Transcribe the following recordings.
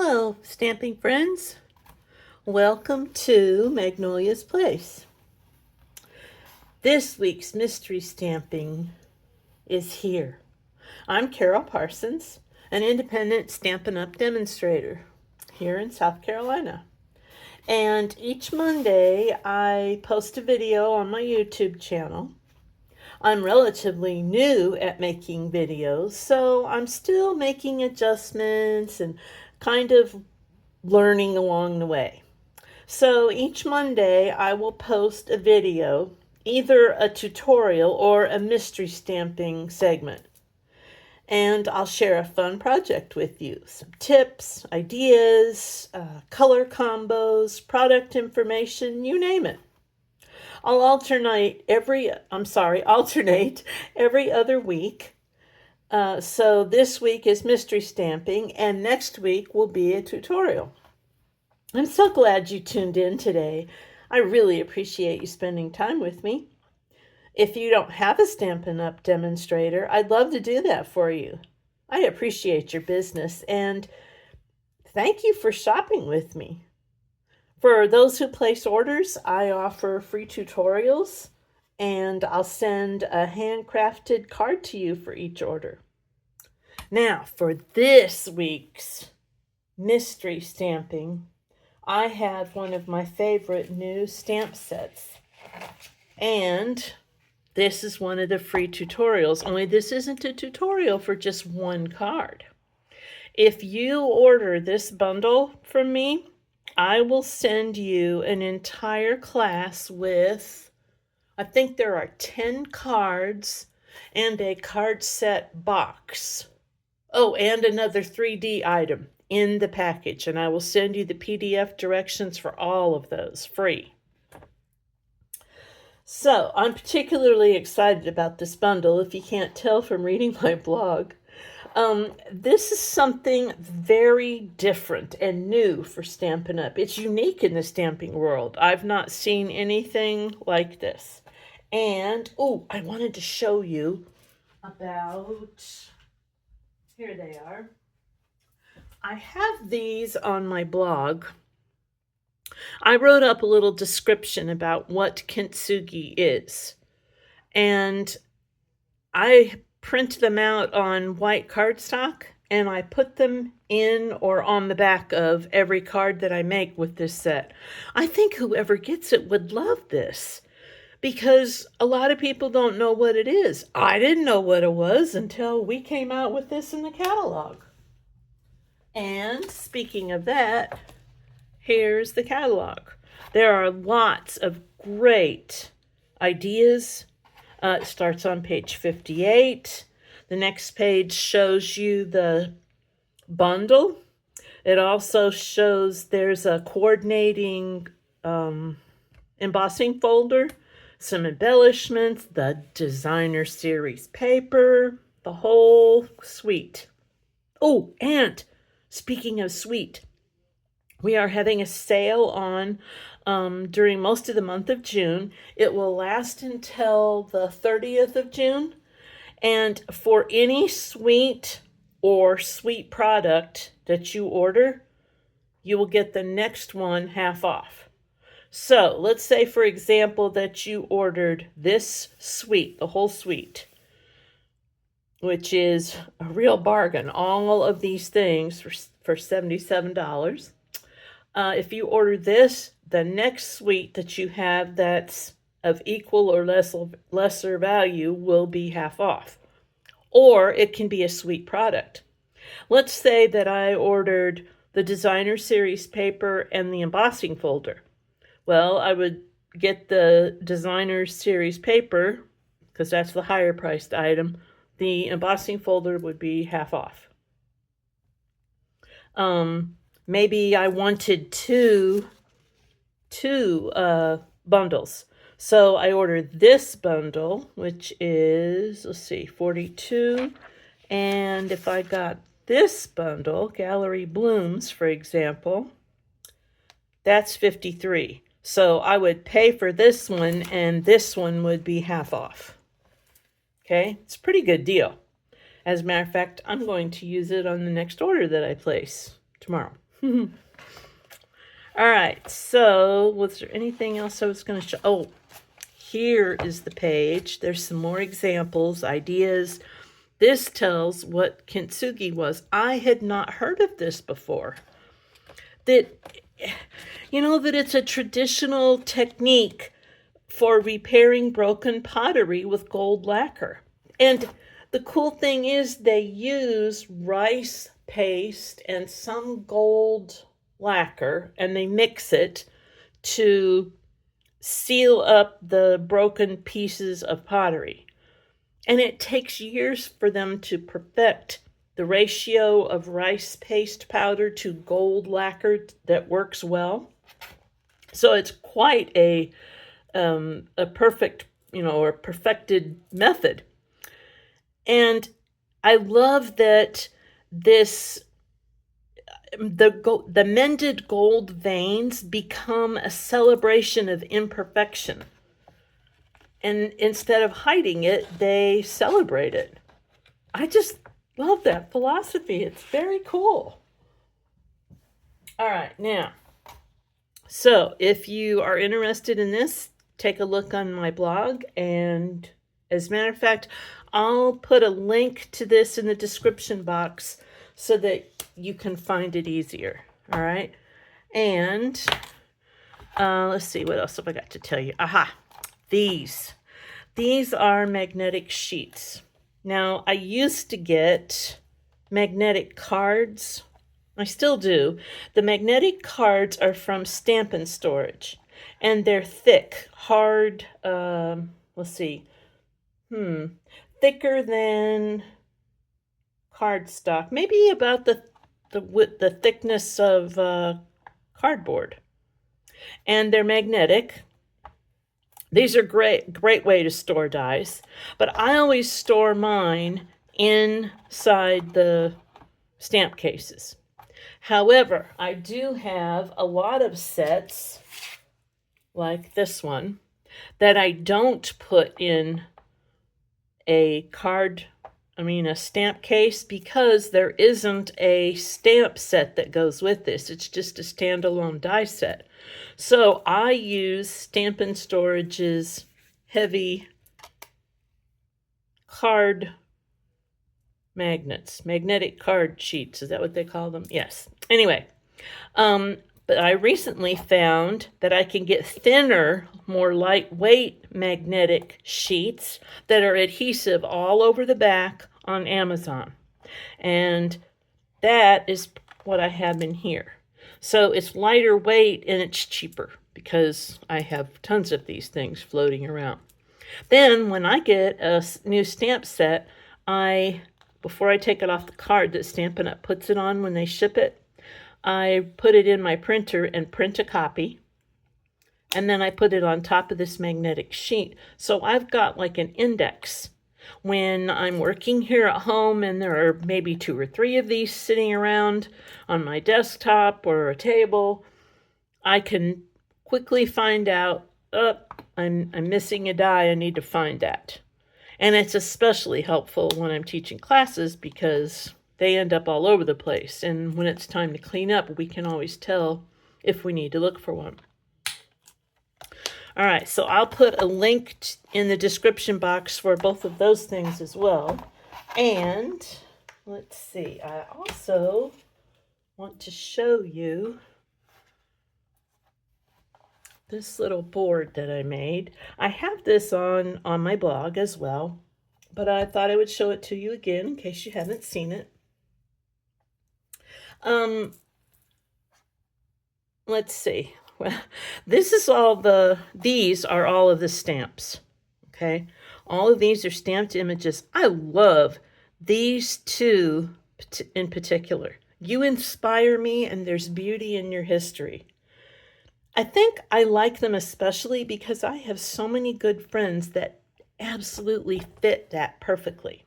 Hello, stamping friends. Welcome to Magnolia's Place. This week's mystery stamping is here. I'm Carol Parsons, an independent Stampin' Up! Demonstrator here in South Carolina. And each Monday I post a video on my YouTube channel. I'm relatively new at making videos, so I'm still making adjustments and kind of learning along the way. So each Monday I will post a video, either a tutorial or a mystery stamping segment. And I'll share a fun project with you. Some tips, ideas, color combos, product information, you name it. I'll alternate every other week. So this week is mystery stamping, and next week will be a tutorial. I'm so glad you tuned in today. I really appreciate you spending time with me. If you don't have a Stampin' Up! Demonstrator, I'd love to do that for you. I appreciate your business, and thank you for shopping with me. For those who place orders, I offer free tutorials, and I'll send a handcrafted card to you for each order. Now, for this week's mystery stamping, I have one of my favorite new stamp sets. And this is one of the free tutorials, only this isn't a tutorial for just one card. If you order this bundle from me, I will send you an entire class with, I think there are 10 cards and a card set box. Oh, and another 3D item in the package, and I will send you the PDF directions for all of those free. So I'm particularly excited about this bundle, if you can't tell from reading my blog. This is something very different and new for Stampin' Up! It's unique in the stamping world. I've not seen anything like this. And, I wanted to show you about, here they are. I have these on my blog. I wrote up a little description about what Kintsugi is. And I print them out on white cardstock, and I put them in or on the back of every card that I make with this set. I think whoever gets it would love this, because a lot of people don't know what it is. I didn't know what it was until we came out with this in the catalog. And speaking of that, here's the catalog. There are lots of great ideas. It starts on page 58. The next page shows you the bundle. It also shows there's a coordinating embossing folder, some embellishments, the designer series paper, the whole suite. Oh, and speaking of suite, we are having a sale on during most of the month of June. It will last until the 30th of June. And for any suite or suite product that you order, you will get the next one half off. So let's say, for example, that you ordered this suite, the whole suite, which is a real bargain. All of these things for $77. If you order this, the next suite that you have that's of equal or lesser value will be half off. Or it can be a suite product. Let's say that I ordered the designer series paper and the embossing folder. Well, I would get the designer series paper, because that's the higher priced item. The embossing folder would be half off. Maybe I wanted two bundles. So I ordered this bundle, which is, let's see, 42. And if I got this bundle, Gallery Blooms, for example, that's 53. So I would pay for this one, and this one would be half off. Okay, it's a pretty good deal. As a matter of fact, I'm going to use it on the next order that I place tomorrow. All right, so was there anything else I was going to show? Oh, here is the page. There's some more examples, ideas. This tells what kintsugi was. I had not heard of this before. That, that it's a traditional technique for repairing broken pottery with gold lacquer. And the cool thing is they use rice paste and some gold lacquer, and they mix it to seal up the broken pieces of pottery. And it takes years for them to perfect the ratio of rice paste powder to gold lacquer that works well. So it's quite a perfect, or perfected method. And I love that the mended gold veins become a celebration of imperfection. And instead of hiding it, they celebrate it. I just love that philosophy. It's very cool. All right, now, so if you are interested in this, take a look on my blog. And as a matter of fact, I'll put a link to this in the description box so that you can find it easier. All right. And let's see, what else have I got to tell you? Aha, these are magnetic sheets. Now, I used to get magnetic cards. I still do. The magnetic cards are from Stampin' Storage, and they're thick, hard, let's see, thicker than cardstock, maybe about the thickness of cardboard. And they're magnetic. These are great way to store dies, but I always store mine inside the stamp cases. However, I do have a lot of sets like this one that I don't put in a stamp case, because there isn't a stamp set that goes with this. It's just a standalone die set. So I use Stampin' Storage's heavy card magnets, magnetic card sheets. Is that what they call them? Yes. Anyway, but I recently found that I can get thinner, more lightweight magnetic sheets that are adhesive all over the back on Amazon. And that is what I have in here. So it's lighter weight and it's cheaper because I have tons of these things floating around. Then when I get a new stamp set, before I take it off the card that Stampin' Up! Puts it on when they ship it, I put it in my printer and print a copy. And then I put it on top of this magnetic sheet. So I've got like an index. When I'm working here at home and there are maybe 2 or 3 of these sitting around on my desktop or a table, I can quickly find out, I'm missing a die, I need to find that. And it's especially helpful when I'm teaching classes because they end up all over the place. And when it's time to clean up, we can always tell if we need to look for one. All right, so I'll put a link in the description box for both of those things as well. And let's see, I also want to show you this little board that I made. I have this on my blog as well, but I thought I would show it to you again in case you haven't seen it. Let's see. Well, these are all of the stamps. Okay. All of these are stamped images. I love these two in particular. You inspire me, and there's beauty in your history. I think I like them especially because I have so many good friends that absolutely fit that perfectly.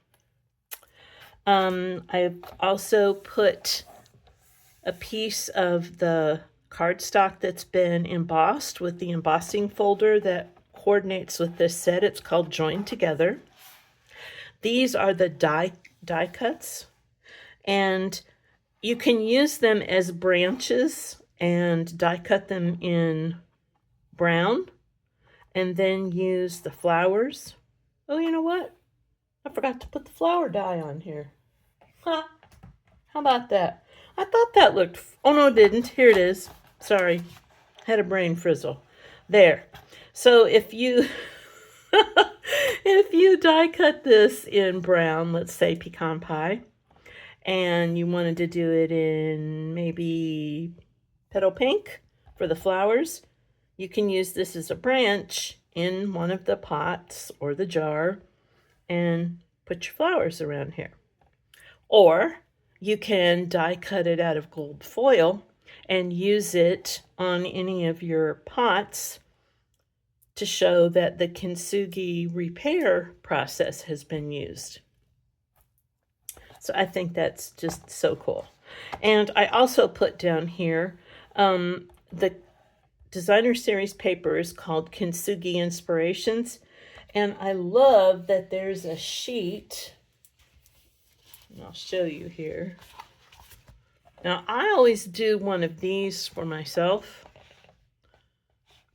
I've also put a piece of the cardstock that's been embossed with the embossing folder that coordinates with this set. It's called Joined Together. These are the die cuts, and You can use them as branches and die cut them in brown, and then use the flowers. Oh, you know what? I forgot to put the flower die on here. Huh. How about that? I thought that looked... Oh, no, it didn't. Here it is. Sorry. Had a brain frizzle. There. So if you... if you die cut this in brown, let's say pecan pie, and you wanted to do it in maybe petal pink for the flowers, you can use this as a branch in one of the pots or the jar and put your flowers around here. Or you can die cut it out of gold foil and use it on any of your pots to show that the Kintsugi repair process has been used. So I think that's just so cool. And I also put down here the designer series paper is called Kintsugi Inspirations. And I love that there's a sheet. And I'll show you here. Now, I always do one of these for myself,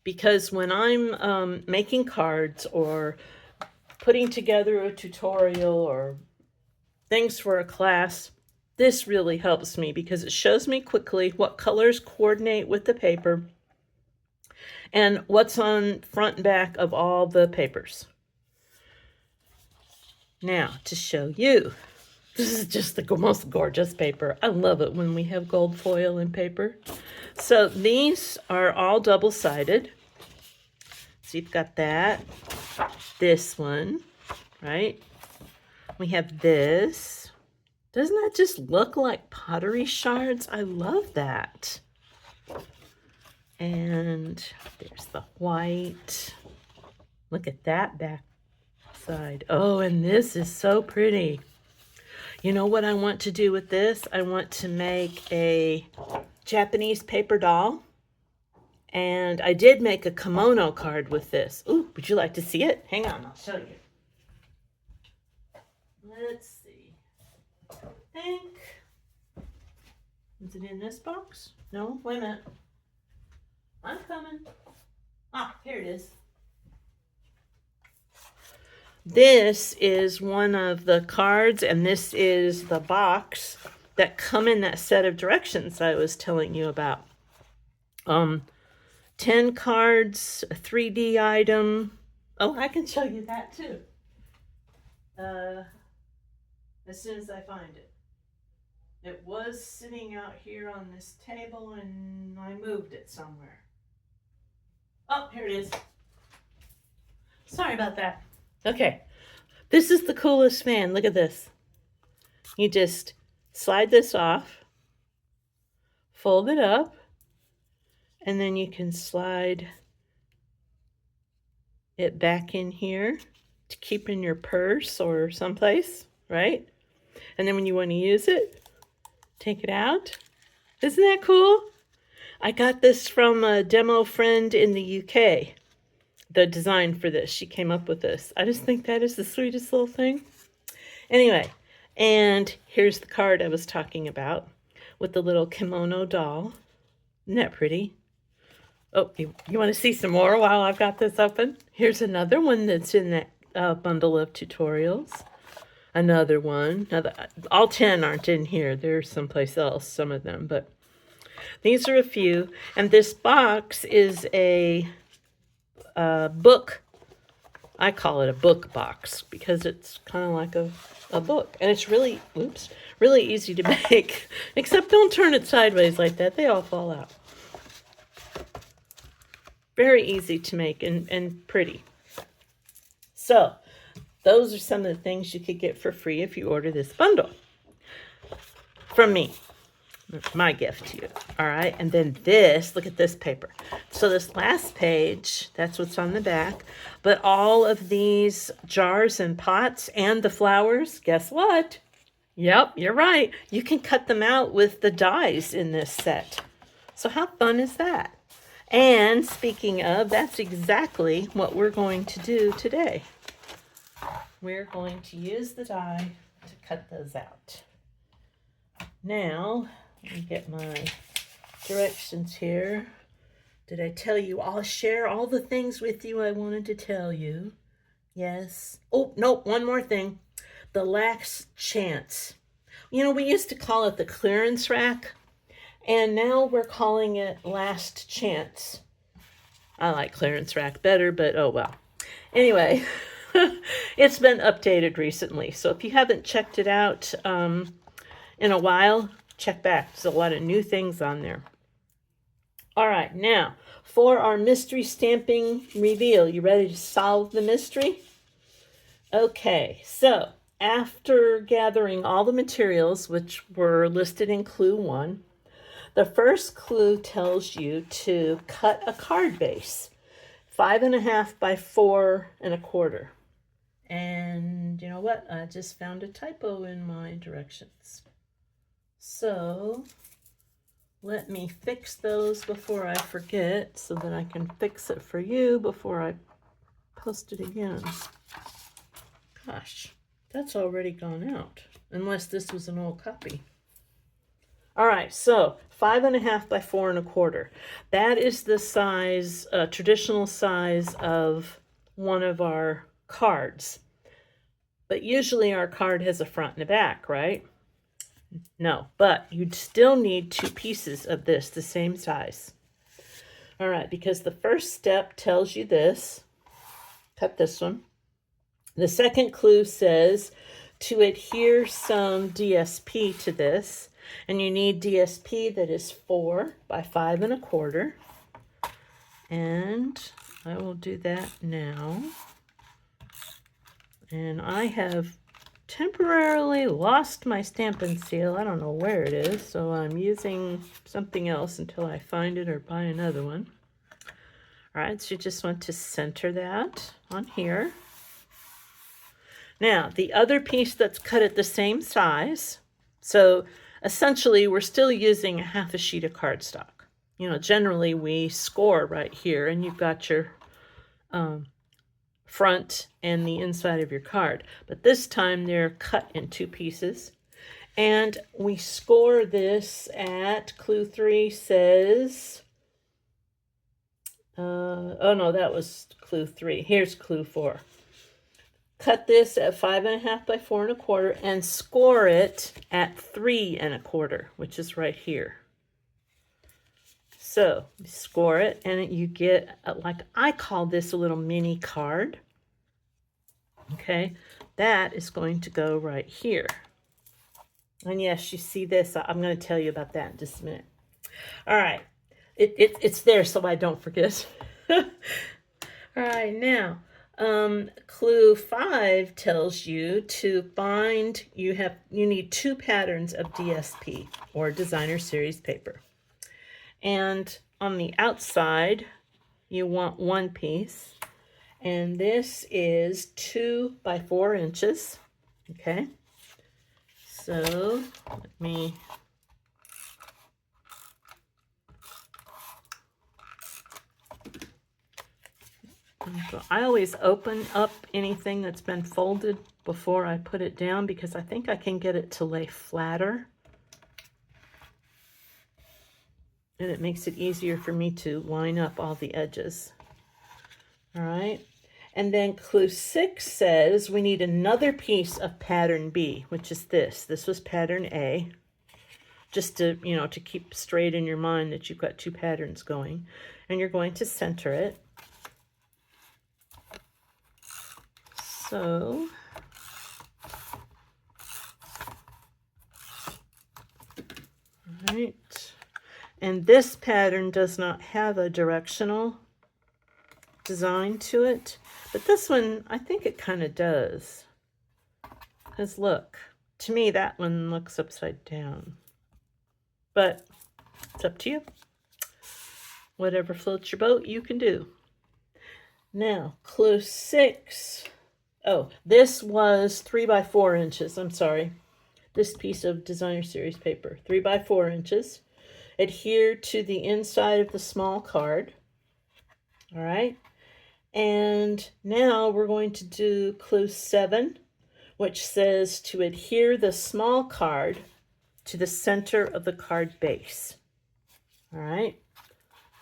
because when I'm making cards or putting together a tutorial or things for a class, this really helps me because it shows me quickly what colors coordinate with the paper and what's on front and back of all the papers. Now, to show you, this is just the most gorgeous paper. I love it when we have gold foil in paper. So these are all double-sided. So you've got that, this one, right? We have this. Doesn't that just look like pottery shards? I love that. And there's the white. Look at that back side. Oh, and this is so pretty. You know what I want to do with this? I want to make a Japanese paper doll. And I did make a kimono card with this. Ooh, would you like to see it? Hang on, I'll show you. Let's see. I think... Is it in this box? No? Wait a minute. I'm coming. Ah, here it is. This is one of the cards, and this is the box that come in that set of directions I was telling you about. 10 cards, a 3D item. Oh, I can show you that too. As soon as I find it. It was sitting out here on this table and I moved it somewhere. Oh, here it is. Sorry about that. Okay, this is the coolest fan. Look at this. You just slide this off, fold it up, and then you can slide it back in here to keep in your purse or someplace, right? And then when you want to use it, take it out. Isn't that cool? I got this from a demo friend in the UK. The design for this, she came up with this. I just think that is the sweetest little thing. Anyway, and here's the card I was talking about with the little kimono doll. Isn't that pretty? Oh, you want to see some more while I've got this open? Here's another one that's in that bundle of tutorials. Another one. Now, all 10 aren't in here. They're someplace else, some of them. But these are a few. And this box is a book. I call it a book box because it's kind of like a book. And it's really, really easy to make. Except don't turn it sideways like that. They all fall out. Very easy to make and pretty. So, those are some of the things you could get for free if you order this bundle from me. My gift to you. All right. And then this, look at this paper. So this last page, that's what's on the back. But all of these jars and pots and the flowers, guess what? Yep, you're right. You can cut them out with the dies in this set. So how fun is that? And speaking of, that's exactly what we're going to do today. We're going to use the die to cut those out. Now, let me get my directions here. Did I tell you I'll share all the things with you I wanted to tell you? Yes. Oh, nope, one more thing. The last chance. You know, we used to call it the clearance rack, and now we're calling it last chance. I like clearance rack better, but oh well. Anyway, it's been updated recently, so if you haven't checked it out in a while, check back. There's a lot of new things on there. All right, now for our mystery stamping reveal. You ready to solve the mystery? Okay, so after gathering all the materials, which were listed in clue 1, the first clue tells you to cut a card base, 5.5 by 4.25. And you know what? I just found a typo in my directions. So let me fix those before I forget so that I can fix it for you before I post it again. Gosh, that's already gone out, unless this was an old copy. All right, so 5.5 by 4.25. That is the size, traditional size of one of our cards. But usually our card has a front and a back, right? No, but you'd still need 2 pieces of this, the same size. All right, because the first step tells you this. Cut this one. The second clue says to adhere some DSP to this, and you need DSP that is 4 by 5.25. And I will do that now. And I have temporarily lost my Stampin' Seal. I don't know where it is, so I'm using something else until I find it or buy another one. All right, so you just want to center that on here. Now, the other piece that's cut at the same size, so essentially we're still using a half a sheet of cardstock. You know, generally we score right here, and you've got your front and the inside of your card. But this time they're cut in 2 pieces. And we score this at, clue 3 says, oh no, that was clue 3. Here's clue 4. Cut this at 5.5 by 4.25 and score it at 3.25, which is right here. So score it, and you get, like I call this a little mini card. Okay, that is going to go right here. And yes, you see this. I'm going to tell you about that in just a minute. All right, it's there so I don't forget. All right, now clue 5 tells you to bind. You need 2 patterns of DSP, or designer series paper, and on the outside you want 1 piece, and this is 2 by 4 inches. Okay, so let me I always open up anything that's been folded before I put it down, because I think I can get it to lay flatter, and it makes it easier for me to line up all the edges. All right, and then clue 6 says we need another piece of pattern B, which is this. This was pattern A, just to, you know, to keep straight in your mind that you've got 2 patterns going, and you're going to center it. So right, and this pattern does not have a directional design to it, but this one, I think it kind of does, because look, to me that one looks upside down, but it's up to you. Whatever floats your boat, you can do. Now, clue 6. Oh, this was 3 by 4 inches. I'm sorry. This piece of designer series paper, 3 by 4 inches. Adhere to the inside of the small card. All right. And now we're going to do clue 7, which says to adhere the small card to the center of the card base. All right,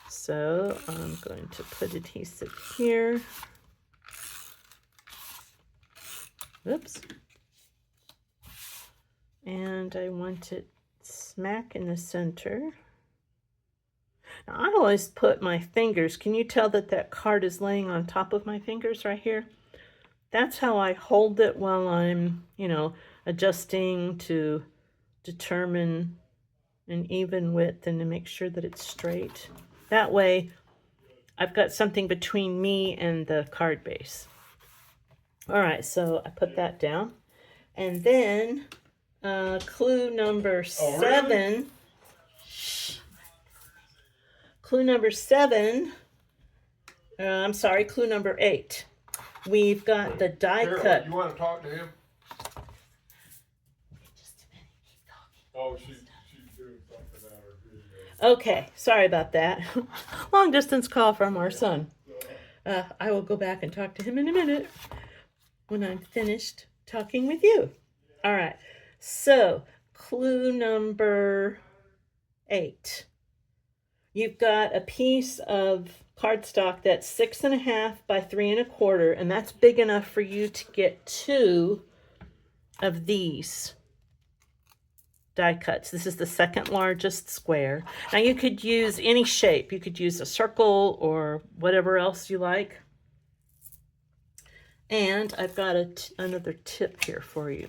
so I'm going to put adhesive here. Oops. And I want it smack in the center. Now, I always put my fingers, can you tell that that card is laying on top of my fingers right here? That's how I hold it while I'm, adjusting to determine an even width and to make sure that it's straight. That way, I've got something between me and the card base. All right, so I put that down. And then clue number 7. Really? Clue number 7. I'm sorry, clue number 8. We've got the die cut. You want to talk to him? Just a minute, keep talking. Oh, she's doing something out of her video. Okay, sorry about that. Long distance call from our son. I will go back and talk to him in a minute when I'm finished talking with you. All right, so clue number 8. You've got a piece of cardstock that's 6.5 by 3.25, and that's big enough for you to get 2 of these die cuts. This is the second largest square. Now you could use any shape. You could use a circle or whatever else you like. And I've got another tip here for you.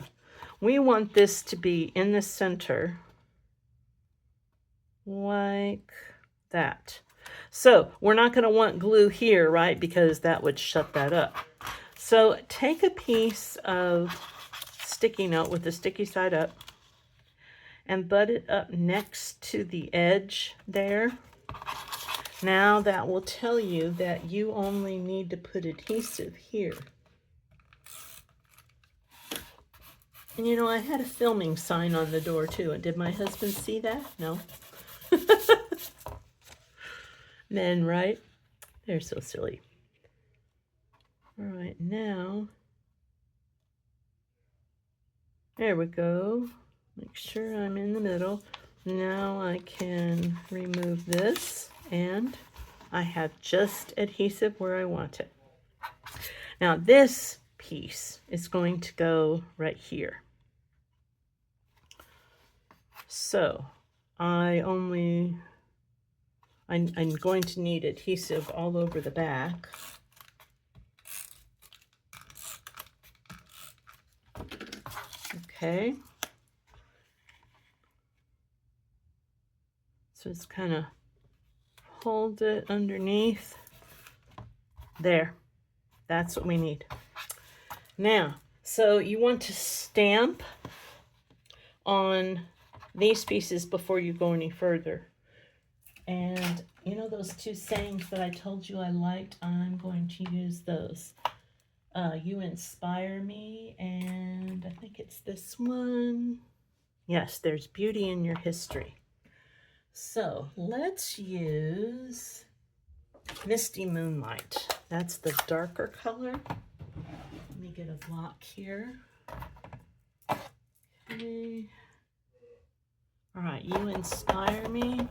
We want this to be in the center like that. So we're not going to want glue here, right? Because that would shut that up. So take a piece of sticky note with the sticky side up and butt it up next to the edge there. Now that will tell you that you only need to put adhesive here. And I had a filming sign on the door too. And did my husband see that? No. Men, right? They're so silly. All right, now, there we go. Make sure I'm in the middle. Now I can remove this, and I have just adhesive where I want it. Now this piece is going to go right here. So I'm going to need adhesive all over the back. Okay. So just kind of hold it underneath. There. That's what we need. Now, so you want to stamp on these pieces before you go any further. And those 2 sayings that I told you I liked, I'm going to use those. You inspire me, and I think it's this one. Yes, there's beauty in your history. So let's use Misty Moonlight. That's the darker color. Let me get a block here. Okay. All right, you inspire me.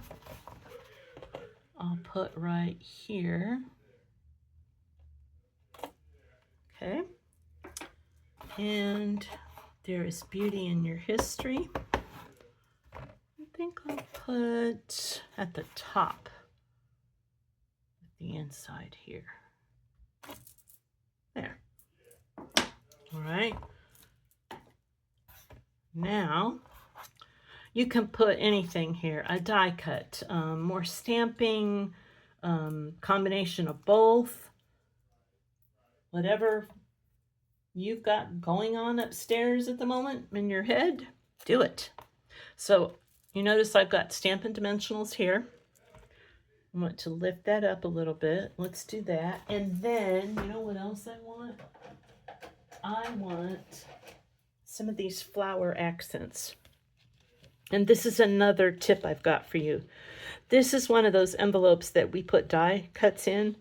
I'll put right here. Okay. And there is beauty in your history. I think I'll put at the top, the inside here. There. All right. Now, you can put anything here, a die cut, more stamping, combination of both, whatever you've got going on upstairs at the moment in your head, do it. So you notice I've got Stampin' Dimensionals here. I want to lift that up a little bit. Let's do that. And then, you know what else I want? I want some of these flower accents. And this is another tip I've got for you. This is one of those envelopes that we put die cuts in.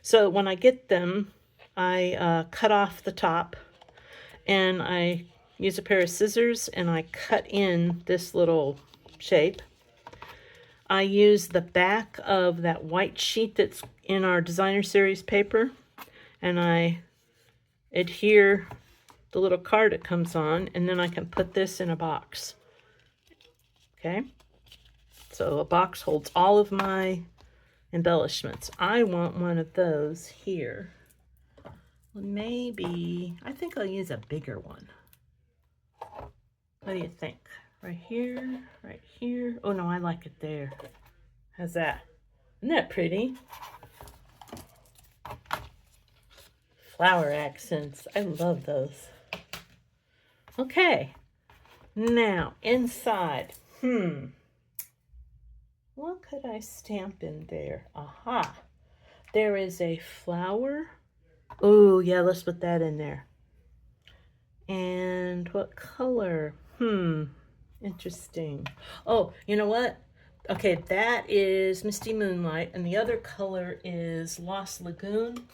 So when I get them, I cut off the top and I use a pair of scissors and I cut in this little shape. I use the back of that white sheet that's in our designer series paper, and I adhere the little card it comes on, and then I can put this in a box. Okay, so a box holds all of my embellishments. I want one of those here. Maybe, I think I'll use a bigger one. What do you think? Right here, right here. Oh no, I like it there. How's that? Isn't that pretty? Flower accents. I love those. Okay. Now, inside. What could I stamp in there? Aha. There is a flower. Oh, yeah, let's put that in there. And what color? Interesting. Oh, you know what? Okay, that is Misty Moonlight, and the other color is Lost Lagoon.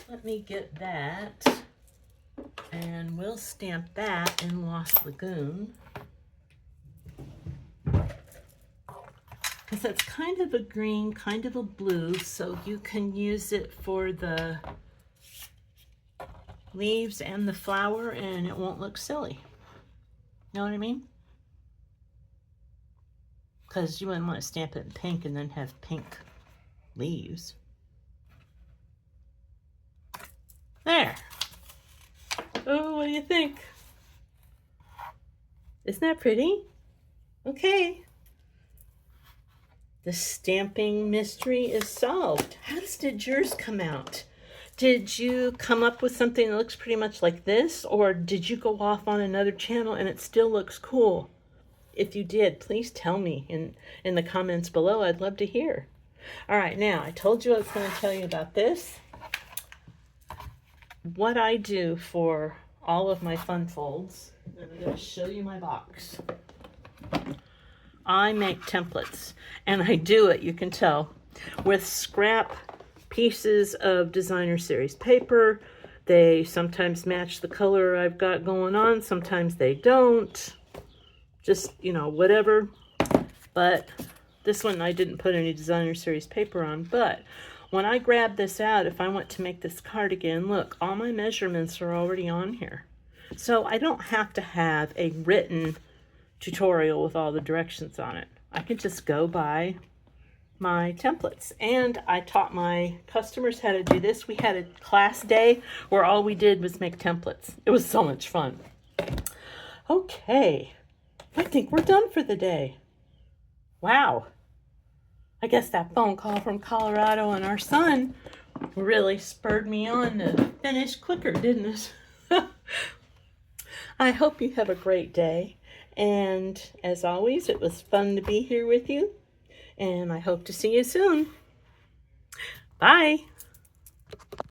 Let me get that, and we'll stamp that in Lost Lagoon. Because that's kind of a green, kind of a blue, so you can use it for the leaves and the flower, and it won't look silly. You know what I mean? Because you wouldn't want to stamp it in pink and then have pink leaves. There. Oh, what do you think? Isn't that pretty? Okay. The stamping mystery is solved. How did yours come out? Did you come up with something that looks pretty much like this, or did you go off on another channel and it still looks cool? If you did, please tell me in the comments below. I'd love to hear. All right, now I told you I was going to tell you about this. What I do for all of my fun folds, and I'm going to show you my box. I make templates, and I do it, you can tell, with scrap pieces of designer series paper. They sometimes match the color I've got going on, sometimes they don't. Just, you know, whatever. But this one I didn't put any designer series paper on. But when I grab this out, if I want to make this cardigan, look, all my measurements are already on here. So I don't have to have a written tutorial with all the directions on it. I can just go by my templates. And I taught my customers how to do this. We had a class day where all we did was make templates. It was so much fun. Okay. I think we're done for the day. Wow. I guess that phone call from Colorado and our son really spurred me on to finish quicker, didn't it? I hope you have a great day. And as always, it was fun to be here with you. And I hope to see you soon. Bye.